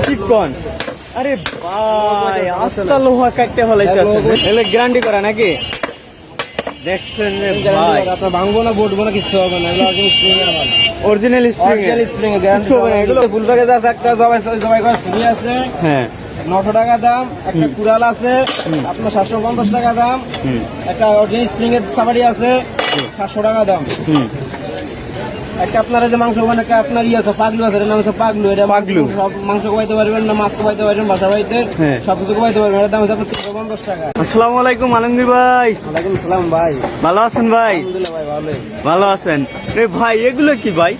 চিকন। আরে ভাই আস্তা লোহা কাটতে ফলাইতে এলে গ্যারান্টি করা নাকি? দেখছেন রে ভাই, আপনার ভাঙবো না বটবো না কিছু হবে না, অরিজিনাল স্প্রিং স্প্রিং এগুলো ফুল প্যাকেজ আছে। একটা জবাই করা ছুরি আছে, হ্যাঁ 900 টাকা দাম। একটা কুড়াল আছে আপনার 750 টাকা দাম। একটা অরিজিনাল স্প্রিং এর সাবারি আছে 700 টাকা দাম। একটা আপনার যে মাংস মানে আপনার ইয়ে আছে পাগলু আছে, এটার নাম হচ্ছে পাগলু। এটা পাগলু সব মাংস খাইতে পারবেন না, মাছ খাইতে পারবেন, বাসা বাড়িতে সবকিছু খাইতে পারবেন। এটার দাম হচ্ছে আপনার 350 টাকা। আসসালামু আলাইকুম আলমগীর ভাই। ওয়ালাইকুম আসসালাম ভাই, ভালো আছেন ভাই? আলহামদুলিল্লাহ ভাই ভালোই। ভালো আছেন রে ভাই? এগুলো কি ভাই?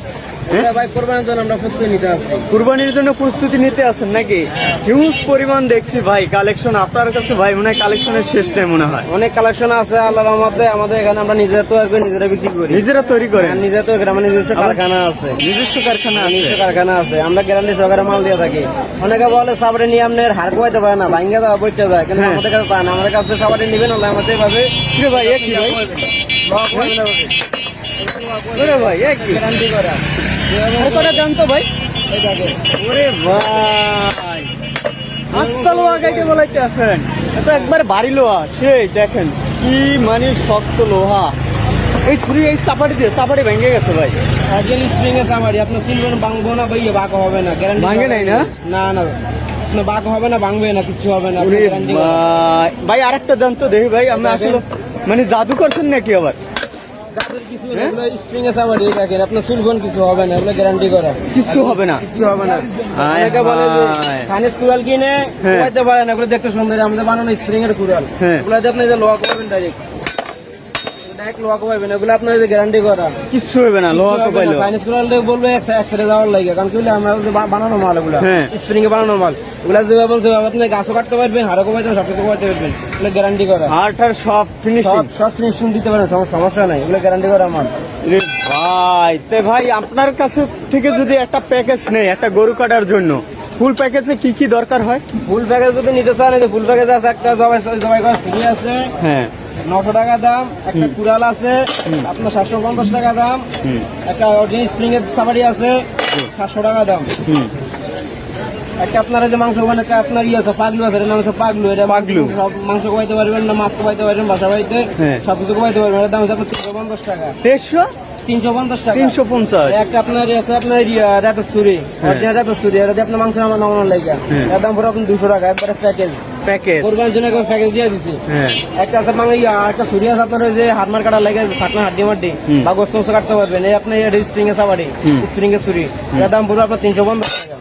ভাই কোরবানির জন্য আমরা প্রস্তুতি নিতে আছি। কুরবানির জন্য প্রস্তুতি নিতে আছেন নাকি? হিউজ পরিমাণ দেখছি ভাই কালেকশন আপনার কাছে ভাই, মনে হয় কালেকশনের শেষ নেই মনে হয়। অনেক কালেকশন আছে আল্লাহর রহমতে। আমাদের এখানে আমরা নিজেরা তৈরি করে নিজেরা বিক্রি করি, নিজেরা তৈরি করেন? নিজেরা তৈরি করে। আমার নিজস্ব কারখানা আছে, নিজস্ব কারখানা আছে? নিজস্ব কারখানা আছে। আমরা গ্যারান্টি সহকারে মাল দিয়ে থাকি। অনেকে বলে সাবারি নিয়ে আপনার হাড় কোয়াইতে পারে না, ভাঙ্গা দেওয়া বইতে যায়, কিন্তু আমাদের কাছে পায় না। আমাদের কাছে সাবারি নিবেন আল্লাহ আমাদের এইভাবে ভাই একই ভাই ভাই একই গ্যারান্টি করা। কটা দাম তো ভাই? ওরে ভাই আস্তা লোহা গাইতে বলাইতে আছেন, এটা একবার ভারী লোহা। সেই দেখেন কি মানে শক্ত লোহা। এই ছুরি এই চাপাটি ভেঙে গেছে ভাই। অরিজিনাল স্প্রিং এর সাবারি আপনার সিলভার ভাঙবো না ভাই, বাঁকা হবে না, গ্যারান্টি। ভাঙে নাই না? না না, আপনার বাঁকা হবে না, ভাঙবে না, কিচ্ছু হবে না। ভাই আরেকটা দাম তো দেখি ভাই, আমি আসলে মানে জাদু করছেন নাকি আবার? কিছু স্প্রিং এর সাবারি দেখেন, আপনার সুলভন কিছু হবে না, এগুলো গ্যারান্টি করা। কিচ্ছু হবে না, কিচ্ছু হবে না। অনেকে বলে যে চাইনিজ কুড়াল কিনে খাইতে পারে না, এগুলো দেখতে সুন্দর। আমাদের বানানো স্প্রিং এর কুড়াল, এগুলো আপনি যে লোহা কোপাবেন ডাইরেক্ট লোহা কোপাবেন, এগুলো আপনার গ্যারান্টি করা। কিচ্ছু হবে না লোহা কোপাইলো। চাইনিজ কুড়াল বলবে একসাথে যাওয়ার লাগে, কারণ কি আমরা বানানো মাল, এগুলো স্প্রিং এ বানানো মাল। এগুলো যেভাবে আপনি গাছও কাটতে পারবেন, হাড়ও কোপাইতে পারবেন, সবকিছু কোপাইতে পারবেন, এগুলো গ্যারান্টি করা। হাড়টার সব ফিনিশিং সব ফিনিশিং দিতে পারেন, সমস্যা নাই, এগুলো গ্যারান্টি করা মাল। ভাই তে ভাই আপনার কাছে থেকে যদি একটা প্যাকেজ নেই একটা গরু কাটার জন্য, ফুল প্যাকেজে কি কি দরকার হয়? ফুল প্যাকেজ যদি নিতে চান, ফুল প্যাকেজ আছে। একটা জবাই করা ছুরি আছে, হ্যাঁ 900 টাকা দাম। একটা কুড়াল আছে আপনার 750 টাকা দাম। একটা অরিজিনাল স্প্রিং এর সাবারি আছে 700 টাকা দাম। একটা আপনার যে মাংস মানে আপনার ইয়ে আছে পাগলু আছে, এটার নাম হচ্ছে পাগলু। এটা পাগলু সব মাংস খাইতে পারবেন না, মাছ খাইতে পারবেন, বাসা বাড়িতে সবকিছু খাইতে পারবেন। এটার দাম হচ্ছে আপনার 350 টাকা। 350 টাকা। 350। একটা আপনার আছে আপনার রাত ছুরি, অরিজিনাল রাত ছুরি, এটা দিয়ে আপনার মাংস নামানোর লাগে। এর দাম পড়ে আপনার 200 টাকা, একবারে প্যাকেজ। কোরবানির জন্য প্যাকেজ দিয়ে দিচ্ছি। একটা আছে একটা ছুরি আছে আপনার যে হাত মার কাটার লাগে, থাকনা হাড্ডি মাড্ডি বা গোস্ত কাটতে পারবেন। এই আপনার স্প্রিং এর সাবারি, স্প্রিং এর ছুরি, এর দাম পড়বে আপনার 350 টাকা।